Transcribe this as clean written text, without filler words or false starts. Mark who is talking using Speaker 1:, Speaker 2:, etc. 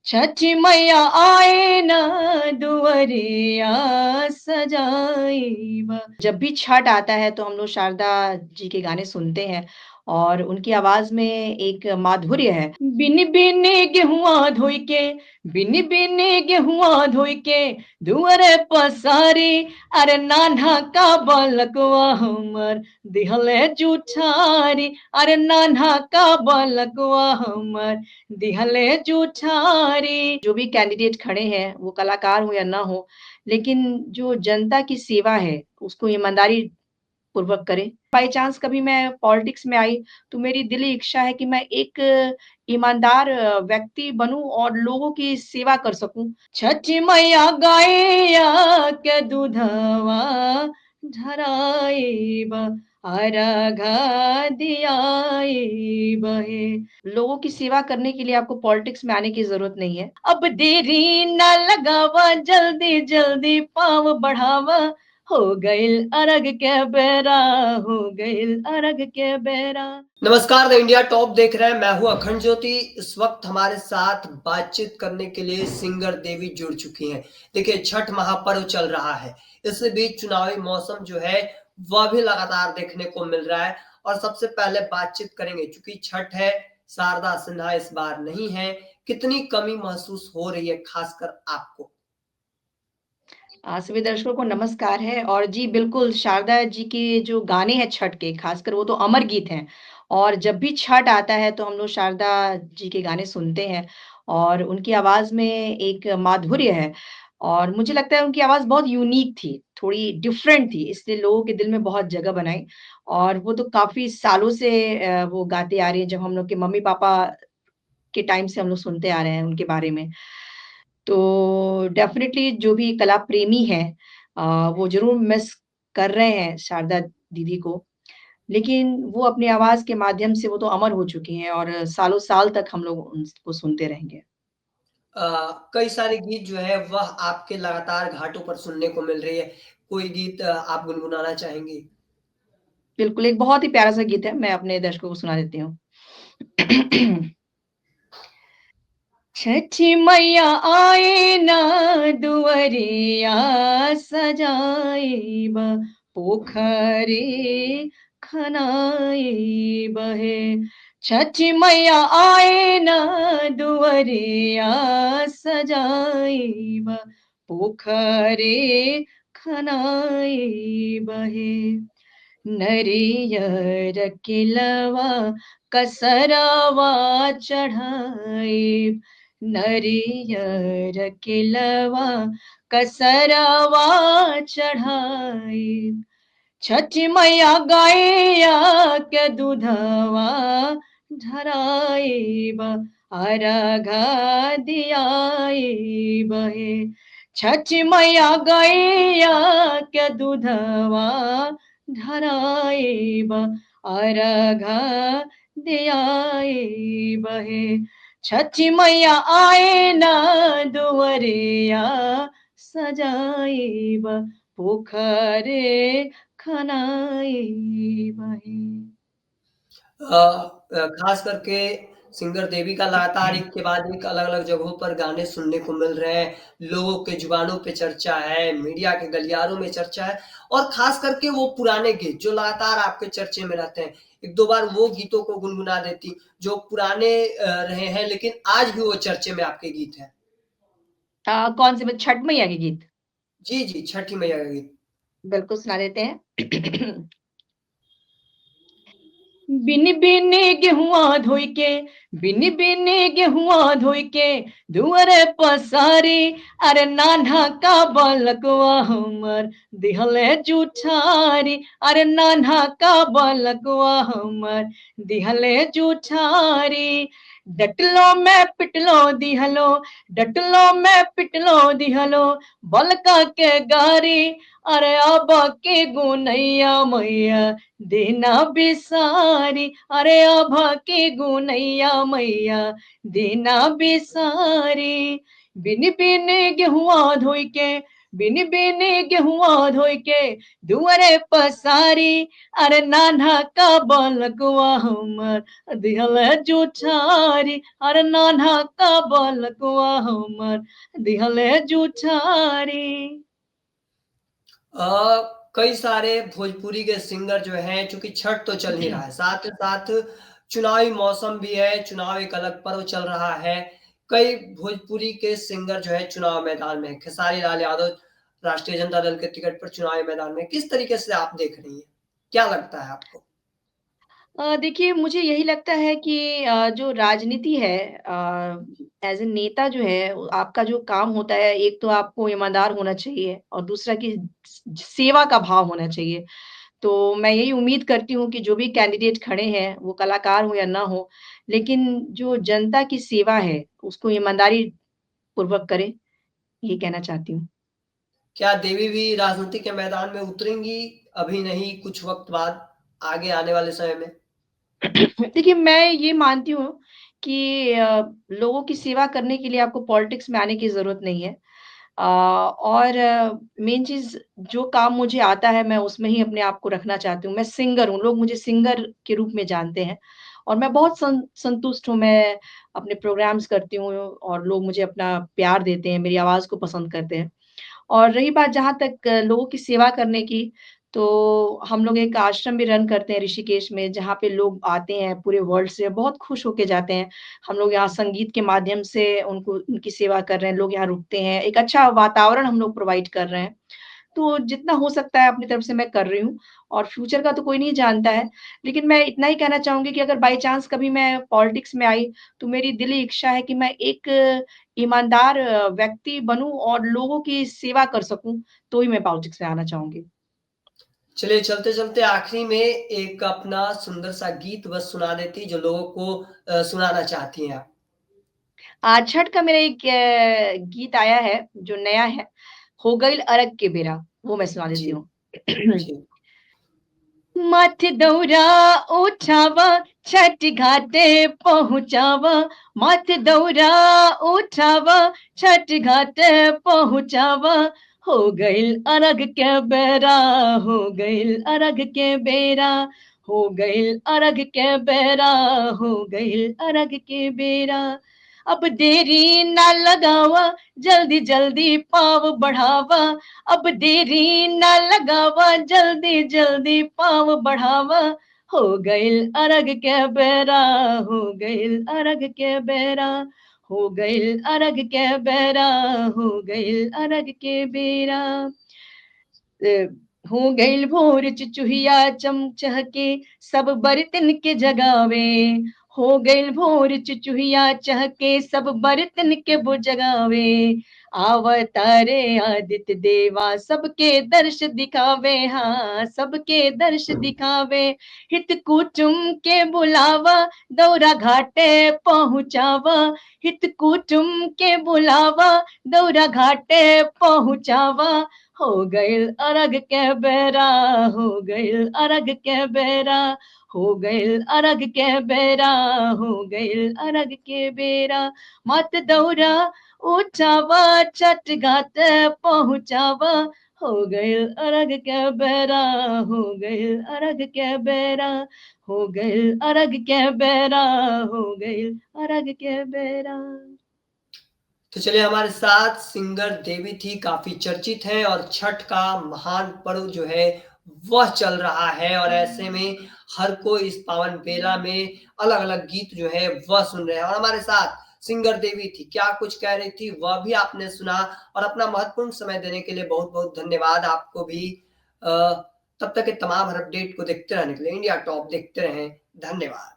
Speaker 1: छठी मैया आए ना दुअरिया सजाइब। जब भी छठ आता है तो हम लोग शारदा जी के गाने सुनते हैं और उनकी आवाज में एक माधुर्य है। बिन बिन गेहुआ धोई के, बिन बिन गेहुआ धोई के, दुअरे पसारी, अरे नान्हा का बालकवा हमर दिहले जुठारी, अरे नान्हा का बालकवा हमर दिहले जुठारी। जो भी कैंडिडेट खड़े हैं वो कलाकार हो या ना हो, लेकिन जो जनता की सेवा है उसको ईमानदारी पूर्वक करें। बाय चांस कभी मैं पॉलिटिक्स में आई तो मेरी दिली इच्छा है कि मैं एक ईमानदार व्यक्ति बनूं और लोगों की सेवा कर सकूं। छठी मैया गैया के दूधवा ढराइब, अर्घा दियाइब हे। लोगों की सेवा करने के लिए आपको पॉलिटिक्स में आने की जरूरत नहीं है। अब देरी ना लगावा, जल्दी जल्दी पाँव बढ़ावा, हो गइल अरग के बेरा, हो गइल अरग के बेरा।
Speaker 2: नमस्कार, द इंडिया टॉप देख रहे हैं। मैं हूं अखंड ज्योति। इस वक्त हमारे साथ बातचीत करने के लिए सिंगर देवी जुड़ चुकी हैं। देखिए, छठ महापर्व चल रहा है। इस बीच चुनावी मौसम जो है वह भी लगातार देखने को मिल रहा है। और सबसे पहले बातचीत करेंगे, क्योंकि छठ है, शारदा सिन्हा इस बार नहीं है। कितनी कमी महसूस हो रही है, खासकर आपको?
Speaker 1: सभी दर्शकों को नमस्कार है। और जी बिल्कुल, शारदा जी के जो गाने हैं छठ के, खासकर वो तो अमर गीत हैं। और जब भी छठ आता है तो हम लोग शारदा जी के गाने सुनते हैं और उनकी आवाज़ में एक माधुर्य है। और मुझे लगता है उनकी आवाज़ बहुत यूनिक थी, थोड़ी डिफरेंट थी, इसलिए लोगों के दिल में बहुत जगह बनाई। और वो तो काफ़ी सालों से वो गाते आ रही हैं, जब हम लोग के मम्मी-पापा के टाइम से हम लोग सुनते आ रहे हैं उनके बारे में। तो डेफ़िनेटली जो भी कला प्रेमी हैं वो ज़रूर मिस कर रहे हैं शारदा दीदी को। लेकिन वो अपनी आवाज़ के माध्यम से वो तो अमर हो चुकी हैं और सालों-साल तक हम लोग उनको सुनते रहेंगे।
Speaker 2: कई सारे गीत जो है वह आपके लगातार घाटों पर सुनने को मिल रही है। कोई गीत आप गुनगुनाना चाहेंगी?
Speaker 1: बिल्कुल, एक बहुत ही प्यारा-सा गीत है, मैं अपने दर्शकों को सुना देती हूँ। छठी मैया आए ना दुअरिया सजाइब, पोखरे खनाइब हे। छठी मैया आए ना दुअरिया सजाइब, पोखरे खनाइब हे। नरियर किलवा कसरवा चढ़ाइब, नरियर किलवा कसरवा चढ़ाइब। छठी मैया गैया के दूधवा ढराइब, अर्घा दियाइब हे। छठी मैया गैया के दूधवा ढराइब, अर्घा दियाइब हे। छठी मैया आए ना दुअरिया सजाइब, पोखरे खनाइब हे।
Speaker 2: खास करके सिंगर देवी का लगातार एक के बाद एक अलग-अलग जगहों पर गाने सुनने को मिल रहे हैं। लोगों के जुबानों पे चर्चा है, मीडिया के गलियारों में चर्चा है और खास करके वो पुराने गीत जो लगातार आपके चर्चे में रहते हैं। 1-2 बार वो गीतों को गुनगुना देती जो पुराने रहे हैं, लेकिन आज भी वो चर्चे में आपके गीत हैं।
Speaker 1: कौन से में छठ मैया के गीत?
Speaker 2: जी, जी, छठी मैया का गीत।
Speaker 1: बिल्कुल सुना देते हैं। बिन बिन गेहुआ धोई के, बिन बिन गेहुआ धोई के, दुअरे पसारी, अरे नान्हा का बालकवा हमर दिहले जुठारी, अरे नान्हा का बालकवा हमर दिहले जुठारी। डटलो में पिटलो दिहलो, डटलो में पिटलो दिहलो, बलका के गारी, अरे अब के गुनैया मैया देना बिसारी, अरे अभा के गुनैया मैया देना बिसारी। बिन बिन गेहुआ धोई के, बिन बिन गेहुआ धोई के दुआरे पसारी, अरे नाना का बालकवा हमर दिहल जुठारी, अरे नाना का बालकवा हमर दिहल जुठारी।
Speaker 2: कई सारे भोजपुरी के सिंगर जो हैं, चूँकि छठ तो चल ही रहा है, साथ ही साथ चुनावी मौसम भी है, चुनाव एक अलग पर्व चल रहा है। कई भोजपुरी के सिंगर जो है चुनाव मैदान में हैं। खेसारी लाल यादव राष्ट्रीय जनता दल के टिकट पर चुनावी मैदान में हैं। किस तरीके से आप देख रही हैं? क्या लगता है आपको?
Speaker 1: देखिए मुझे यही लगता है कि जो राजनीति है एज़ अ नेता जो है आपका जो काम होता है, एक तो आपको ईमानदार होना चाहिए और दूसरा कि सेवा का भाव होना चाहिए। तो मैं यही उम्मीद करती हूँ कि जो भी कैंडिडेट खड़े हैं, वो कलाकार हो या ना हो, लेकिन जो जनता की सेवा है, उसको ईमानदारी पूर्वक करें, ये कहना चाहती हूँ।
Speaker 2: क्या देवी भी राजनीति के मैदान में उतरेंगी? अभी नहीं, कुछ वक़्त बाद, आगे आने वाले समय में?
Speaker 1: देखिए, मैं ये मानती हूँ कि लोगों की सेवा करने के लिए आपको पॉलिटिक्स में आने की ज़रूरत नहीं है। और मेन चीज़ जो काम मुझे आता है, मैं उसमें ही अपने आप को रखना चाहती हूँ। मैं सिंगर हूँ, लोग मुझे सिंगर के रूप में जानते हैं और मैं बहुत संतुष्ट हूँ। मैं अपने प्रोग्राम्स करती हूँ और लोग मुझे अपना प्यार देते हैं, मेरी आवाज़ को पसंद करते हैं। और रही बात जहाँ तक लोगों की सेवा करने की, तो हम लोग एक आश्रम भी रन करते हैं ऋषिकेश में, जहाँ पे लोग आते हैं पूरे वर्ल्ड से, बहुत खुश होके जाते हैं। हम लोग यहाँ संगीत के माध्यम से उनको उनकी सेवा कर रहे हैं, लोग यहाँ रुकते हैं, एक अच्छा वातावरण हम लोग प्रोवाइड कर रहे हैं। तो जितना हो सकता है अपनी तरफ से मैं कर रही हूँ और फ्यूचर का तो कोई नहीं जानता है। लेकिन मैं इतना ही कहना चाहूँगी कि अगर बाय चांस कभी मैं पॉलिटिक्स में आई, तो मेरी दिली इच्छा है कि मैं एक ईमानदार व्यक्ति बनूँ और लोगों की सेवा कर सकूँ, तो ही मैं पॉलिटिक्स में आना चाहूँगी।
Speaker 2: चलिए चलते-चलते आखिरी में एक अपना सुंदर-सा गीत बस सुना देती जो लोगों को सुनाना चाहती हैं आप।
Speaker 1: छठ का मेरा एक गीत आया है, जो नया है, हो गइल अरग के बेरा, वो मैं सुना
Speaker 2: जी,
Speaker 1: देती हूँ।
Speaker 2: जी।
Speaker 1: माथे दौरा उठावा छठ घाटे पहुँचावा, माथे दौरा उठावा छठ घाटे पहुँचावा, हो गइल अरग के बेरा, हो गइल अरग के बेरा, हो गइल अरग के बेरा, हो गइल अरग के बेरा। अब देरी ना लगावा, जल्दी जल्दी पाँव बढ़ावा, अब देरी ना लगावा, जल्दी जल्दी पाँव बढ़ावा, हो गइल अरग के बेरा, हो गइल अरग के बेरा, हो गइल अरग के बेरा, हो गइल अरग के बेरा। अ, हो गइल भोर चुचुहिया चमचहके सब बर्तन के जगावे, हो गइल भोर चुचुहिया चहके सब बर्तन के वो जगावे, आवतारे आदित्य देवा सबके दर्श दिखावे, हाँ सबके दर्श दिखावे, हित कुटुम के बुलावा दौरा घाटे पहुँचावा, हित कुटुम के बुलावा दौरा घाटे पहुँचावा, हो गइल अरग के बेरा, हो गइल अरग के बेरा, हो गइल अरग के बेरा, हो गइल अरग के बेरा। मत दौरा उठावा छठ घाट पहुँचावा, हो गइल अरग के बेरा, हो गइल अरग के बेरा, हो गइल अरग के बेरा, हो गइल अरग के बेरा।
Speaker 2: तो चलिए हमारे साथ सिंगर देवी थी, काफ़ी चर्चित हैं और छठ का महान पर्व जो है वह चल रहा है और ऐसे में हर कोई इस पावन बेला में अलग-अलग गीत जो है वह सुन रहे हैं और हमारे साथ सिंगर देवी थी। क्या कुछ कह रही थी वह भी आपने सुना और अपना महत्वपूर्ण समय देने के लिए बहुत-बहुत धन्यवाद आपको भी। अ, तब तक के तमाम हर अपडेट को देखते रहने के लिए इंडिया टॉप देखते रहें। धन्यवाद।